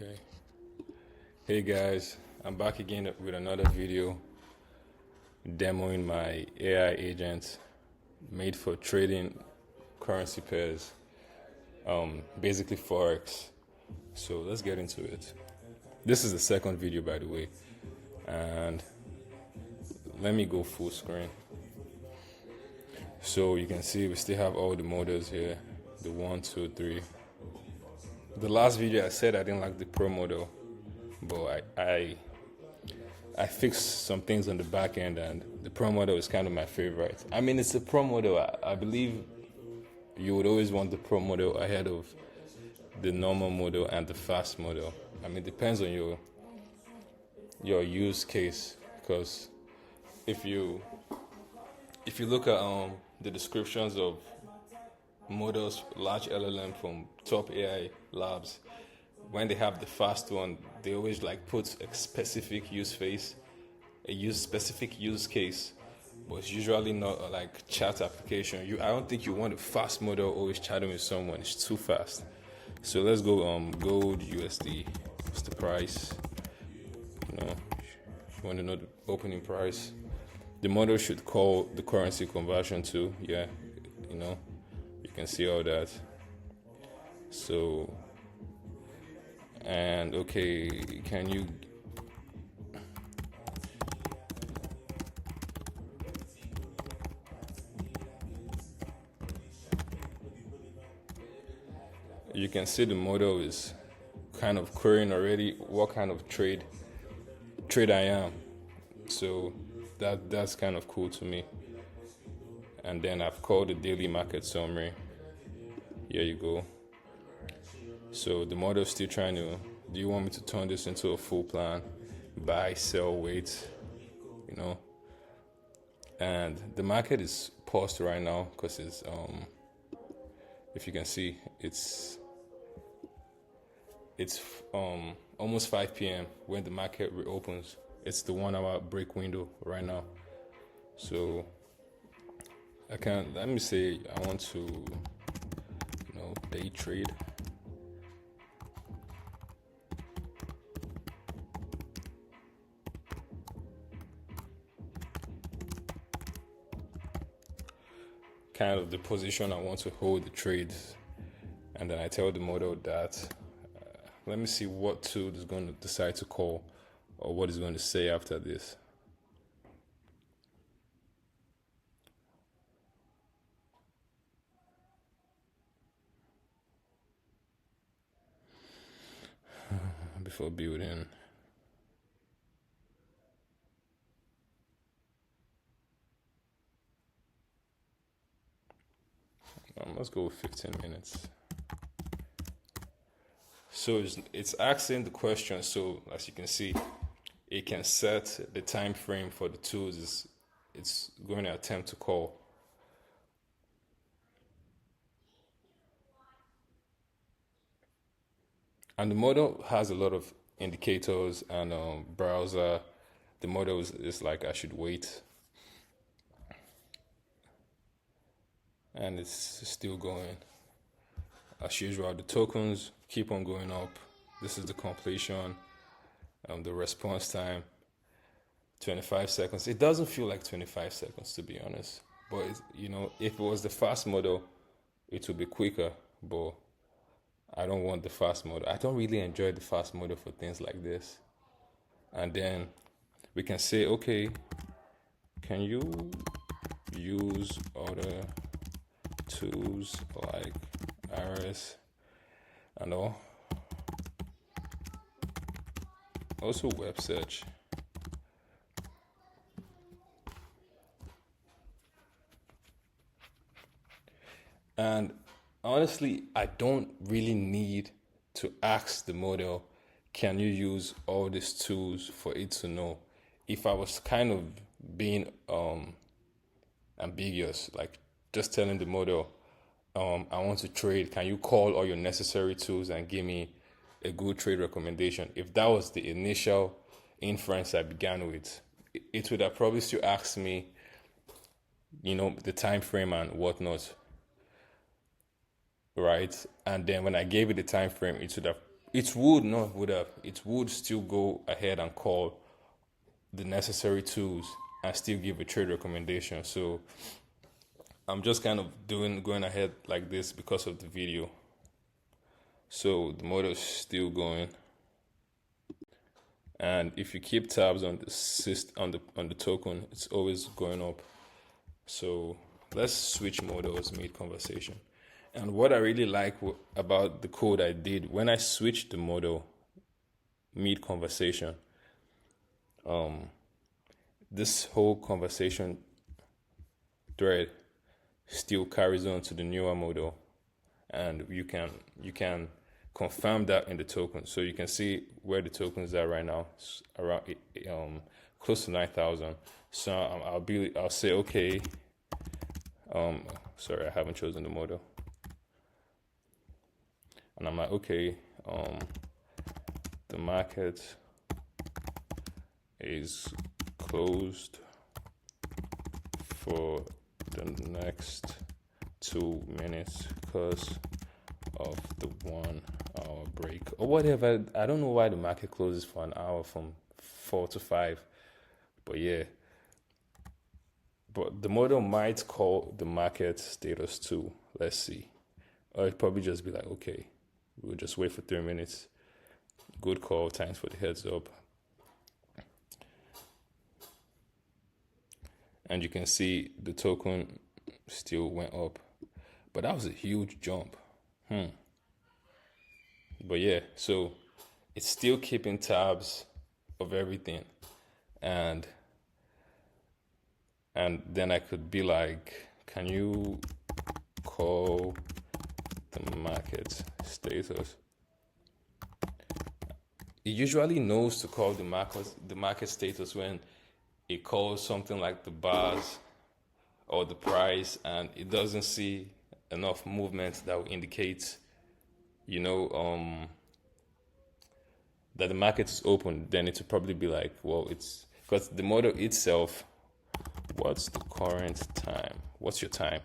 Okay. Hey guys, I'm back again with another video demoing my AI agent made for trading currency pairs, basically Forex. So let's get into it. This is the second video, by the way, and let me go full screen. So you can see we still have all the models here, the 1, 2, 3. The last video I said I didn't like the Pro model, but I fixed some things on the back end, and the Pro model is kind of my favorite. I mean, it's a Pro model. I believe you would always want the Pro model ahead of the normal model and the fast model. I mean, it depends on your use case, because if you look at the descriptions of models, large LLM from top AI labs, when they have the fast one, they always like put a specific specific use case, but it's usually not like chat application. I don't think you want a fast model always chatting with someone. It's too fast. So let's go gold USD. What's the price? If you want to know the opening price. The model should call the currency conversion too. Yeah, you can see all that. So, and okay, can you can see the model is kind of querying already what kind of trade I am. So that's kind of cool to me. And then I've called the daily market summary. Here you go. So the model is still trying to, do you want me to turn this into a full plan? Buy, sell, wait, And the market is paused right now because it's, if you can see, it's almost 5 p.m. when the market reopens. It's the 1 hour break window right now. So let me say I want to, day trade. Kind of the position I want to hold the trades. And then I tell the model that, let me see what tool is going to decide to call or what is going to say after this. Before building. Let's go with 15 minutes. So it's asking the question. So as you can see, it can set the time frame for the tools it's going to attempt to call. And the model has a lot of indicators and browser. The model is like I should wait. And it's still going. As usual, the tokens keep on going up. This is the completion, the response time, 25 seconds. It doesn't feel like 25 seconds, to be honest. But, if it was the fast model, it would be quicker. But I don't want the fast model. I don't really enjoy the fast model for things like this. And then we can say, okay, can you use other tools like RS and all? Also web search. And honestly, I don't really need to ask the model, can you use all these tools for it to know? If I was kind of being ambiguous, like just telling the model, I want to trade, can you call all your necessary tools and give me a good trade recommendation? If that was the initial inference I began with, it would have probably still asked me, the time frame and whatnot, right? And then when I gave it the time frame, it would have it would not would have it would still go ahead and call the necessary tools and still give a trade recommendation. So I'm just kind of going ahead like this because of the video. So the model is still going, and if you keep tabs on the token, it's always going up. So let's switch models mid conversation. And what I really like about the code I did when I switched the model mid conversation, this whole conversation thread still carries on to the newer model, and you can confirm that in the token. So you can see where the tokens are right now, around close to 9,000. So I'll say okay. Sorry, I haven't chosen the model, and I'm like okay. The market is closed for the next 2 minutes because of the 1 hour break or whatever. I don't know why the market closes for an hour from 4 to 5, but yeah. But the model might call the market status too. Let's see. Or it'd probably just be like, okay, we'll just wait for 3 minutes. Good call. Thanks for the heads up. And you can see the token still went up. But that was a huge jump. But yeah, so it's still keeping tabs of everything. And then I could be like, can you call the market status? It usually knows to call the market status when it calls something like the bars or the price, and it doesn't see enough movement that will indicate, that the market is open. Then it will probably be like, well, it's because the model itself. What's the current time? What's your time?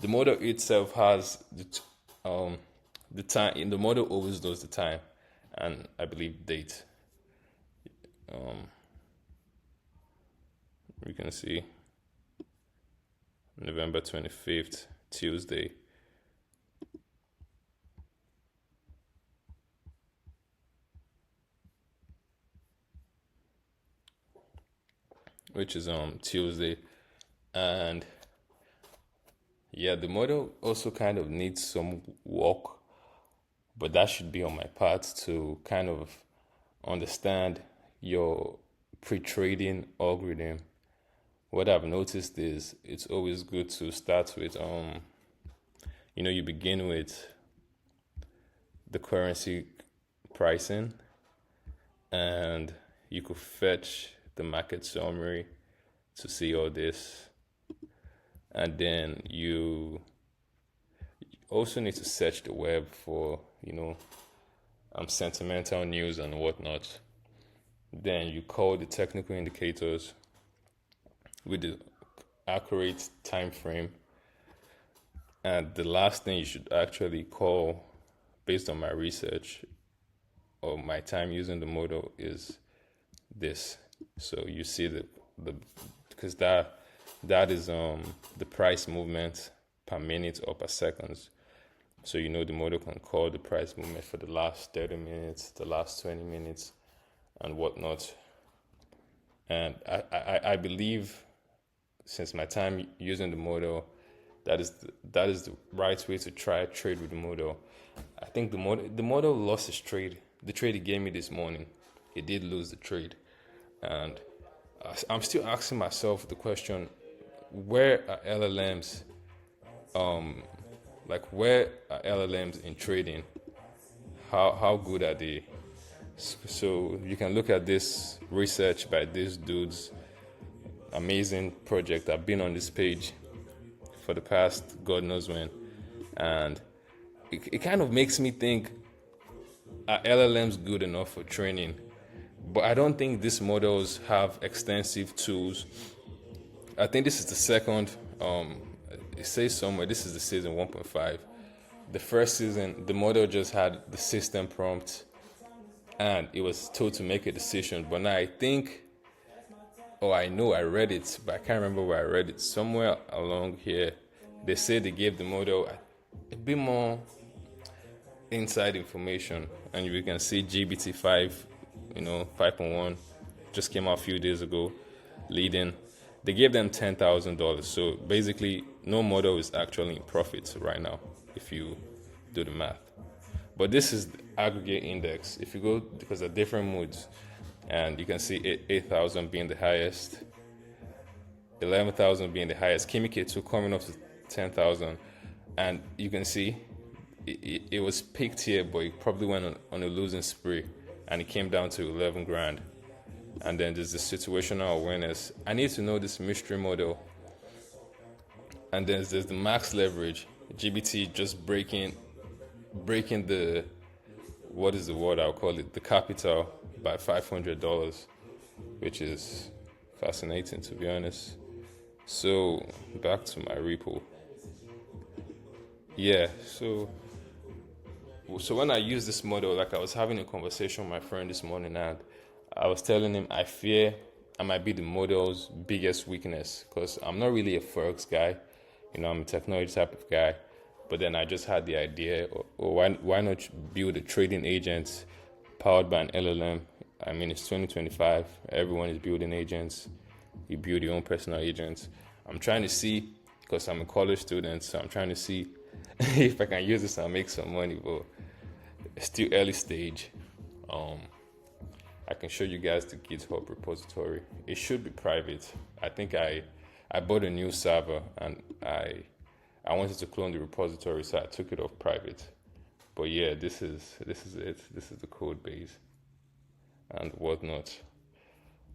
The model itself has the time. In the model always does the time, and I believe date. You can see November 25th, Tuesday. Which is Tuesday. And yeah, the model also kind of needs some work, but that should be on my part to kind of understand your pre-trading algorithm. What I've noticed is it's always good to start with you begin with the currency pricing, and you could fetch the market summary to see all this, and then you also need to search the web for sentimental news and whatnot. Then you call the technical indicators with the accurate time frame, and the last thing you should actually call, based on my research or my time using the model, is this. So you see the because that is the price movement per minute or per seconds. So the model can call the price movement for the last 30 minutes, the last 20 minutes, and whatnot. And I believe, since my time using the model, that is the right way to try trade with the model. I think the model lost its trade. The trade it gave me this morning, it did lose the trade. And I'm still asking myself the question, where are LLMs? Where are LLMs in trading? How good are they? So you can look at this research by these dudes. Amazing project. I've been on this page for the past God knows when, and it kind of makes me think, are LLMs good enough for training? But I don't think these models have extensive tools. I think this is the second it says somewhere this is the season 1.5. The first season, the model just had the system prompt, and it was told to make a decision. But now I think, oh, I know I read it, but I can't remember where I read it. Somewhere along here, they said they gave the model a bit more inside information, and you can see GBT5, 5.1 just came out a few days ago, leading. They gave them $10,000. So basically, no model is actually in profit right now if you do the math. But this is the aggregate index. If you go, because there are different moods, and you can see 8,000 being the highest, 11,000 being the highest, Kimike2 coming up to 10,000, and you can see it was peaked here, but it probably went on a losing spree, and it came down to 11 grand. And then there's the situational awareness. I need to know this mystery model. And then there's the max leverage, GBT just breaking the, what is the word I'll call it, the capital by $500, which is fascinating, to be honest. So back to my repo. Yeah, so when I use this model, like I was having a conversation with my friend this morning, and I was telling him I fear I might be the model's biggest weakness, because I'm not really a Forex guy. I'm a technology type of guy. But then I just had the idea, why not build a trading agent powered by an LLM? I mean, it's 2025. Everyone is building agents. You build your own personal agents. I'm trying to see, because I'm a college student, so I'm trying to see if I can use this and make some money, but it's still early stage. I can show you guys the GitHub repository. It should be private. I think I bought a new server, and I wanted to clone the repository, so I took it off private. But yeah, this is it. This is the code base and whatnot.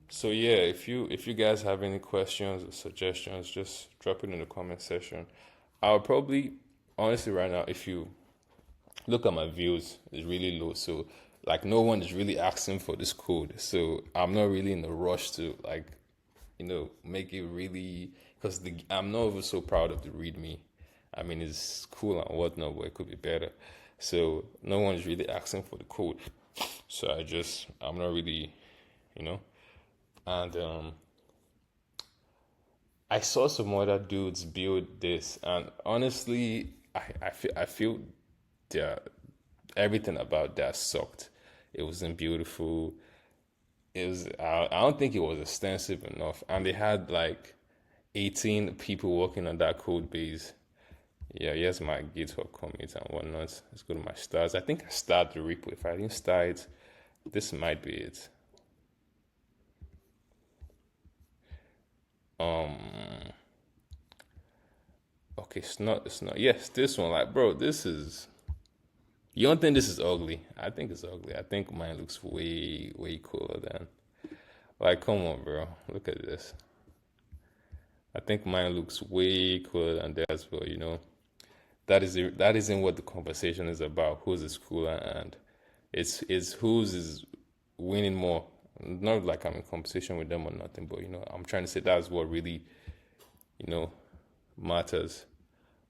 So yeah, if you guys have any questions or suggestions, just drop it in the comment section. I'll probably, honestly, right now, if you look at my views, it's really low. So like no one is really asking for this code. So I'm not really in a rush to make it really, because I'm not even so proud of the README. I mean, it's cool and whatnot, but it could be better. So no one's really asking for the code. So I'm not really, and I saw some other dudes build this, and honestly, I feel everything about that sucked. It wasn't beautiful. I don't think it was extensive enough, and they had like 18 people working on that code base. Yeah, here's my GitHub commit and whatnot. Let's go to my stars. I think I started the repo. If I didn't start it, this might be it. Okay, it's not. Yes, this one. Like, bro, this is. You don't think this is ugly? I think it's ugly. I think mine looks way, way cooler than. Like, come on, bro. Look at this. I think mine looks way cooler than theirs, but that isn't what the conversation is about. Whose is cooler, and it's whose is winning more. Not like I'm in competition with them or nothing, but I'm trying to say that's what really, matters.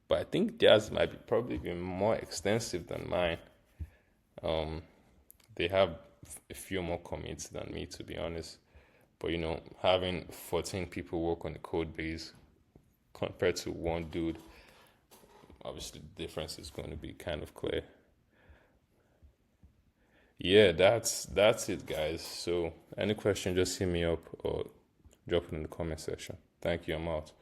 But I think theirs might be probably be more extensive than mine. They have a few more commits than me, to be honest. But having 14 people work on the code base compared to one dude, obviously the difference is going to be kind of clear. Yeah, that's it, guys. So any question, just hit me up or drop it in the comment section. Thank you. I'm out.